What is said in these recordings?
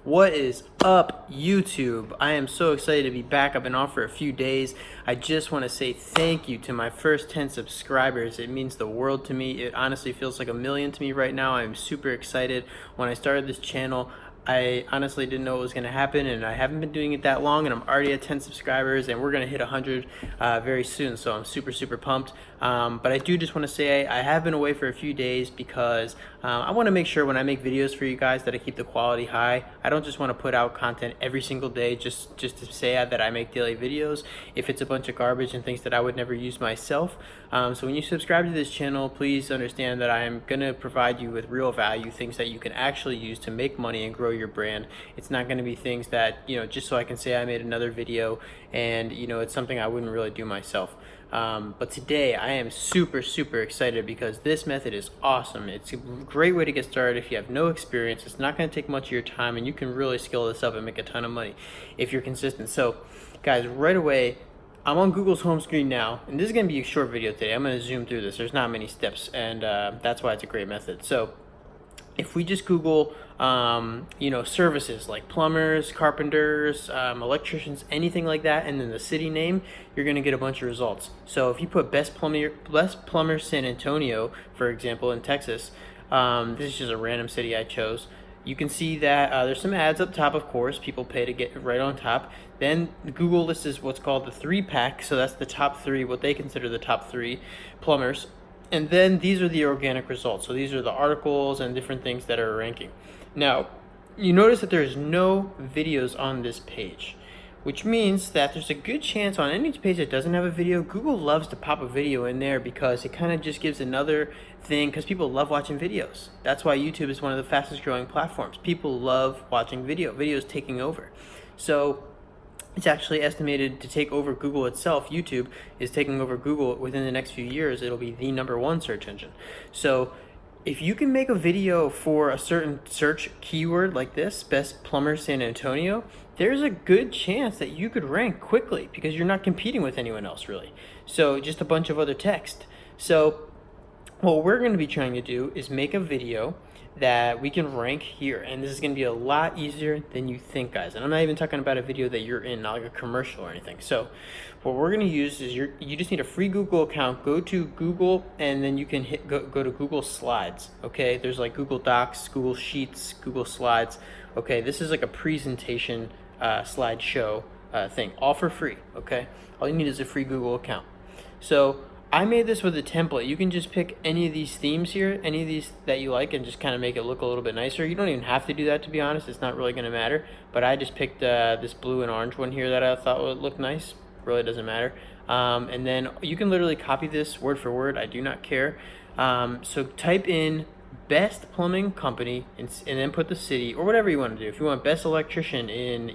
What is up, YouTube? I am so excited to be back. I've been off for a few days. I just want to say thank you to my first 10 subscribers. It means the world to me. It honestly feels like a million to me right now. I'm super excited. When I started this channel, I honestly didn't know what was going to happen, and I haven't been doing it that long, and I'm already at 10 subscribers, and we're going to hit 100 very soon, so I'm super pumped. But I do just want to say I have been away for a few days because I want to make sure when I make videos for you guys that I keep the quality high. I don't just want to put out content every single day just to say that I make daily videos if it's a bunch of garbage and things that I would never use myself. So when you subscribe to this channel, please understand that I am going to provide you with real value, things that you can actually use to make money and grow your brand. It's not going to be things that, just so I can say I made another video and, it's something I wouldn't really do myself. But today I am super excited because this method is awesome. It's a great way to get started if you have no experience. It's not going to take much of your time, and you can really skill this up and make a ton of money if you're consistent. So guys, right away, I'm on Google's home screen now, and this is going to be a short video today. I'm going to zoom through this. There's not many steps, and that's why it's a great method. So if we just Google, services like plumbers, carpenters, electricians, anything like that, and then the city name, you're going to get a bunch of results. So if you put best plumber San Antonio, for example, in Texas, this is just a random city I chose. You can see that there's some ads up top, of course. People pay to get right on top. Then Google lists what's called the 3-pack. So that's the top 3, what they consider the top 3 plumbers. And then these are the organic results. So these are the articles and different things that are ranking. Now, you notice that there's no videos on this page, which means that there's a good chance on any page that doesn't have a video, Google loves to pop a video in there because it kind of just gives another thing, because people love watching videos. That's why YouTube is one of the fastest growing platforms. People love watching videos taking over. So it's actually estimated to take over Google itself. YouTube is taking over Google within the next few years. It'll be the #1 search engine. So if you can make a video for a certain search keyword like this, best plumber San Antonio, there's a good chance that you could rank quickly because you're not competing with anyone else really. So just a bunch of other text. So what we're going to be trying to do is make a video that we can rank here, and this is going to be a lot easier than you think, guys. And I'm not even talking about a video that you're in, not like a commercial or anything. So what we're going to use is you just need a free Google account. Go to Google, and then you can go to Google Slides. Okay, there's like Google Docs, Google Sheets, Google Slides. Okay, this is like a presentation slideshow thing, all for free. Okay, all you need is a free Google account. So I made this with a template. You can just pick any of these themes here, any of these that you like, and just kind of make it look a little bit nicer. You don't even have to do that, to be honest. It's not really going to matter. But I just picked this blue and orange one here that I thought would look nice. Really doesn't matter. And then you can literally copy this word for word. I do not care. So type in best plumbing company and then put the city or whatever you want to do. If you want best electrician in,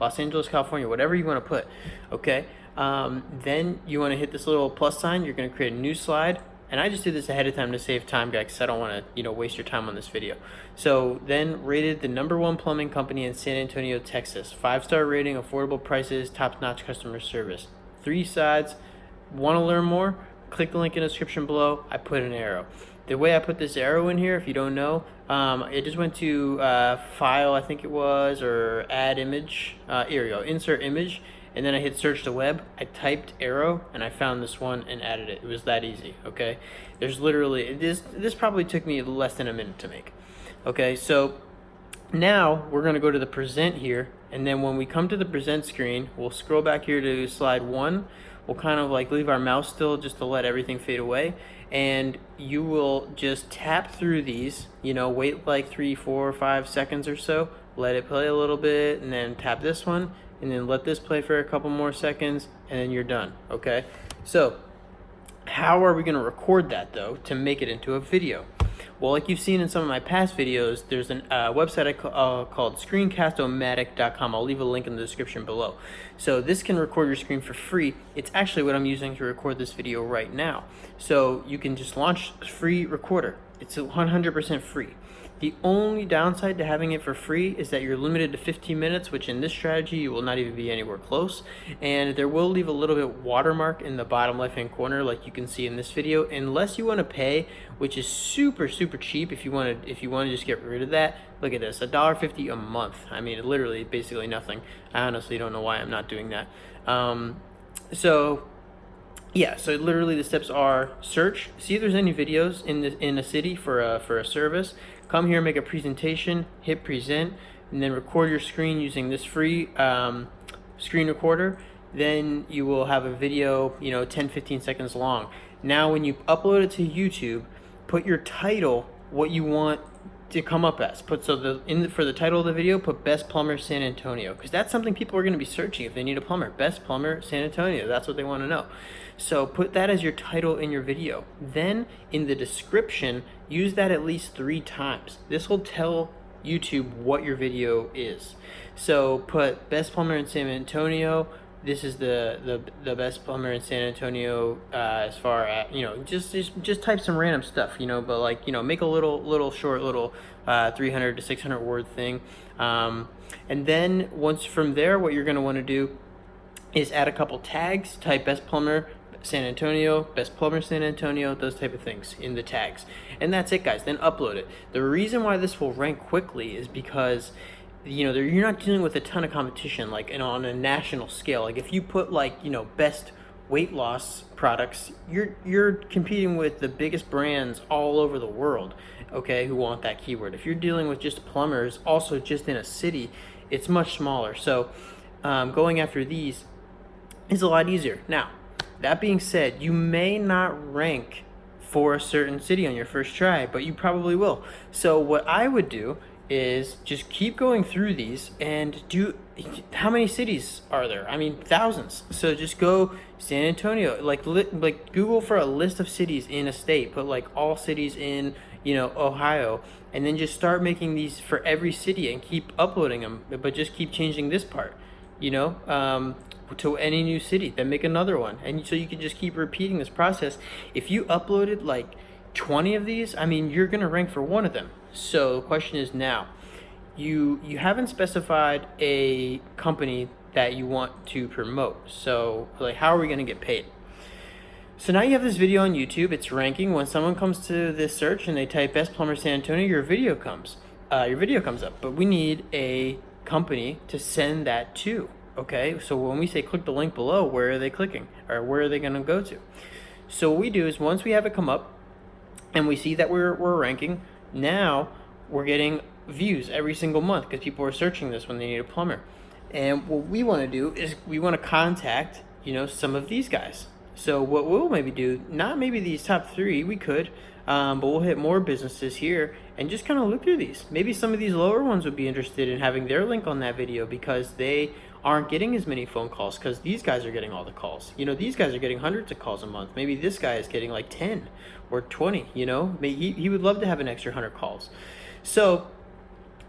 Los Angeles, California, whatever you want to put, okay? Then you want to hit this little plus sign. You're going to create a new slide, and I just did this ahead of time to save time, guys, because I don't want to waste your time on this video. So then rated the #1 plumbing company in San Antonio, Texas. 5-star rating, affordable prices, top-notch customer service. 3 sides. Want to learn more? Click the link in the description below. I put an arrow. The way I put this arrow in here, if you don't know, it just went to file, I think it was, or add image. Here we go, insert image. And then I hit search the web, I typed arrow, and I found this one and added it. It was that easy, okay? There's literally, this probably took me less than a minute to make. Okay, so now we're gonna go to the present here, and then when we come to the present screen, we'll scroll back here to slide 1. We'll kind of like leave our mouse still just to let everything fade away. And you will just tap through these, wait like 3, 4, 5 seconds or so, let it play a little bit, and then tap this one, and then let this play for a couple more seconds, and then you're done, okay? So how are we going to record that, though, to make it into a video? Well, like you've seen in some of my past videos, there's a website called screencast.matic.com. I'll leave a link in the description below. So this can record your screen for free. It's actually what I'm using to record this video right now. So you can just launch a free recorder. It's 100% free. The only downside to having it for free is that you're limited to 15 minutes, which in this strategy you will not even be anywhere close, and there will leave a little bit watermark in the bottom left hand corner like you can see in this video, unless you want to pay, which is super cheap. If you want to just get rid of that, look at this, $1.50 a month. I mean, literally basically nothing. I honestly don't know why I'm not doing that. Yeah, so literally the steps are: search, see if there's any videos in a city for a service. Come here, make a presentation, hit present, and then record your screen using this free screen recorder. Then you will have a video, 10-15 seconds long. Now when you upload it to YouTube, put your title, what you want to come up as. For the title of the video, put Best Plumber San Antonio, because that's something people are going to be searching if they need a plumber. Best Plumber San Antonio, that's what they want to know. So put that as your title in your video. Then in the description, use that at least 3 times. This will tell YouTube what your video is. So put Best Plumber in San Antonio. This is the best plumber in San Antonio, as far as, just type some random stuff, but like, make a little short 300 to 600 word thing. And then once from there, what you're going to want to do is add a couple tags, type Best Plumber San Antonio, Best Plumber San Antonio, those type of things in the tags. And that's it, guys. Then upload it. The reason why this will rank quickly is because you're not dealing with a ton of competition, like, on a national scale. Like if you put best weight loss products, you're competing with the biggest brands all over the world, okay, who want that keyword. If you're dealing with just plumbers, also just in a city, it's much smaller. So going after these is a lot easier. Now, that being said, you may not rank for a certain city on your first try, but you probably will. So what I would do is just keep going through these and how many cities are there? I mean, thousands. So just go San Antonio, like Google for a list of cities in a state, put like all cities in, Ohio, and then just start making these for every city and keep uploading them, but just keep changing this part, to any new city, then make another one. And so you can just keep repeating this process. If you uploaded like 20 of these, I mean, you're gonna rank for one of them. So the question is now, you haven't specified a company that you want to promote. So like, how are we gonna get paid? So now you have this video on YouTube, it's ranking. When someone comes to this search and they type Best Plumber San Antonio, your video comes up. But we need a company to send that to. Okay, so when we say click the link below, where are they clicking, or where are they gonna go to? So what we do is, once we have it come up and we see that we're ranking, now we're getting views every single month because people are searching this when they need a plumber. And what we want to do is we want to contact, some of these guys. So what we'll maybe do, not maybe these top 3, we could, but we'll hit more businesses here and just kind of look through these. Maybe some of these lower ones would be interested in having their link on that video because they aren't getting as many phone calls, because these guys are getting all the calls. These guys are getting hundreds of calls a month. Maybe this guy is getting like 10 or 20, Maybe he would love to have an extra 100 calls. So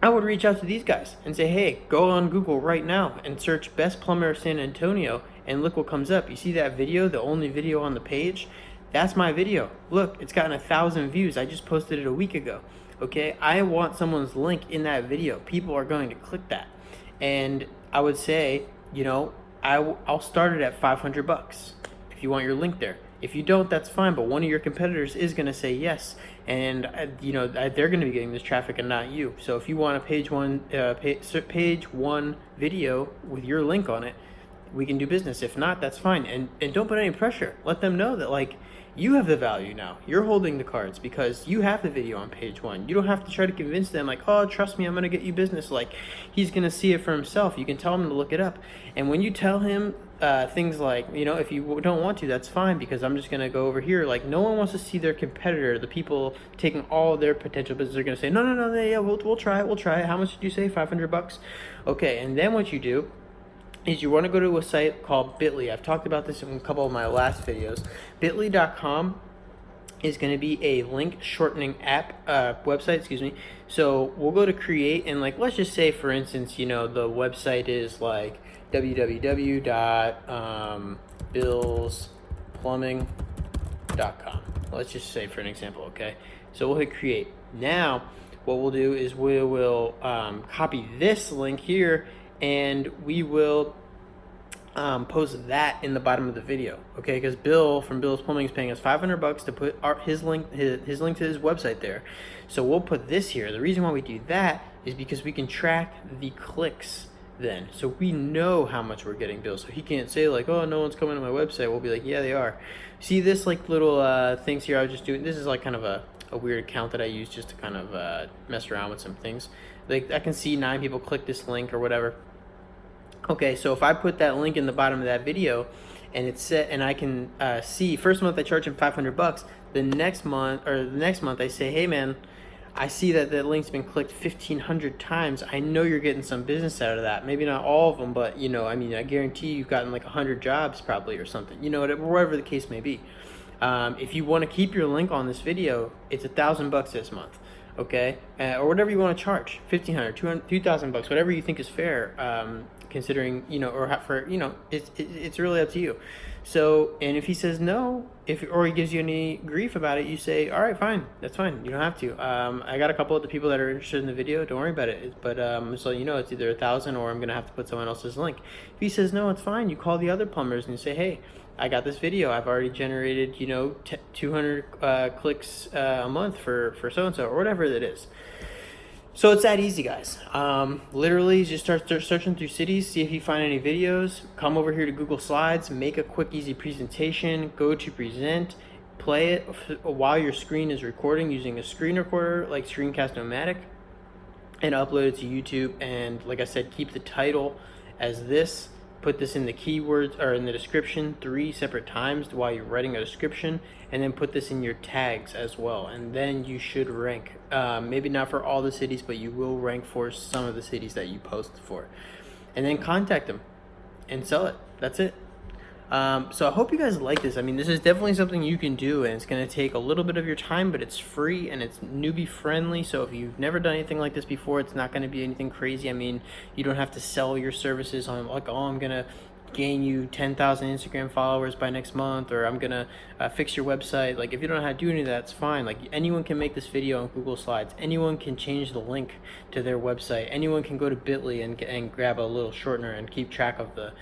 I would reach out to these guys and say, hey, go on Google right now and search Best Plumber San Antonio and look what comes up. You see that video, the only video on the page? That's my video. Look, it's gotten 1,000 views. I just posted it a week ago. Okay, I want someone's link in that video. People are going to click that. And I would say, I'll start it at $500 if you want your link there. If you don't, that's fine, but one of your competitors is going to say yes, and they're going to be getting this traffic and not you. So if you want a page one video with your link on it, we can do business. If not, that's fine. And don't put any pressure. Let them know that, like, you have the value now. You're holding the cards because you have the video on page 1. You don't have to try to convince them, like, oh, trust me, I'm going to get you business. Like, he's going to see it for himself. You can tell him to look it up. And when you tell him things like, if you don't want to, that's fine, because I'm just going to go over here. Like, no one wants to see their competitor, the people taking all their potential business. They're going to say, no, yeah, we'll try it. How much did you say? $500? Okay, and then what you do is you want to go to a site called Bitly. I've talked about this in a couple of my last videos. Bitly.com is going to be a link shortening website, So we'll go to create, and like, let's just say, for instance, the website is like www.billsplumbing.com. Let's just say for an example, okay? So we'll hit create. Now what we'll do is we will copy this link here, and we will post that in the bottom of the video, okay? Because Bill from Bill's Plumbing is paying us $500 to put his link to his website there. So we'll put this here. The reason why we do that is because we can track the clicks then, so we know how much we're getting billed. So he can't say like, oh, no one's coming to my website. We'll be like, yeah, they are. See this like little things here I was just doing? This is like kind of a weird account that I use just to kind of mess around with some things. Like I can see 9 people click this link or whatever. Okay, so if I put that link in the bottom of that video, and it's set, and I can see first month I charge him $500. The next month I say, hey man, I see that the link's been clicked 1,500 times. I know you're getting some business out of that. Maybe not all of them, but you know, I mean, I guarantee you've gotten like 100 jobs probably or something. You know, whatever the case may be. If you want to keep your link on this video, it's $1,000 this month. Okay, or whatever you want to charge, $1,500, $200, $2,000, whatever you think is fair. Considering, you know, or for, you know, it's really up to you. So, and if he says no, or he gives you any grief about it, you say, all right, fine, that's fine, you don't have to. I got a couple of the people that are interested in the video, don't worry about it. But so you know, it's either 1,000 or I'm gonna have to put someone else's link. If he says no, it's fine. You call the other plumbers and you say, hey, I got this video, I've already generated, you know, 200 clicks a month for so and so, or whatever it is. So it's that easy, guys. Literally just start searching through cities, see if you find any videos, come over here to Google Slides, make a quick easy presentation, go to present, play it while your screen is recording using a screen recorder like Screencast Matic, and upload it to YouTube. And like I said, keep the title as this. Put this in the keywords or in the description 3 separate times while you're writing a description, and then put this in your tags as well, and then you should rank. Maybe not for all the cities, but you will rank for some of the cities that you post for, and then contact them and sell it. That's it. So I hope you guys like this. I mean, this is definitely something you can do, and it's going to take a little bit of your time, but it's free and it's newbie friendly. So if you've never done anything like this before, it's not going to be anything crazy. I mean, you don't have to sell your services on like, oh, I'm going to gain you 10,000 Instagram followers by next month, or I'm going to fix your website. Like, if you don't know how to do any of that, it's fine. Like, anyone can make this video on Google Slides. Anyone can change the link to their website. Anyone can go to Bitly and grab a little shortener and keep track of the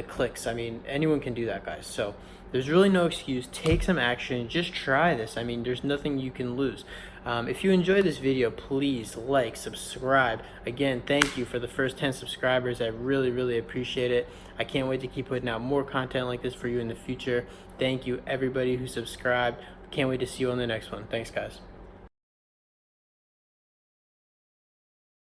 clicks. I mean, anyone can do that, guys. So there's really no excuse. Take some action. Just try this. I mean, there's nothing you can lose. If you enjoyed this video, please like, subscribe. Again, thank you for the first 10 subscribers. I really, really appreciate it. I can't wait to keep putting out more content like this for you in the future. Thank you, everybody who subscribed. Can't wait to see you on the next one. Thanks, guys.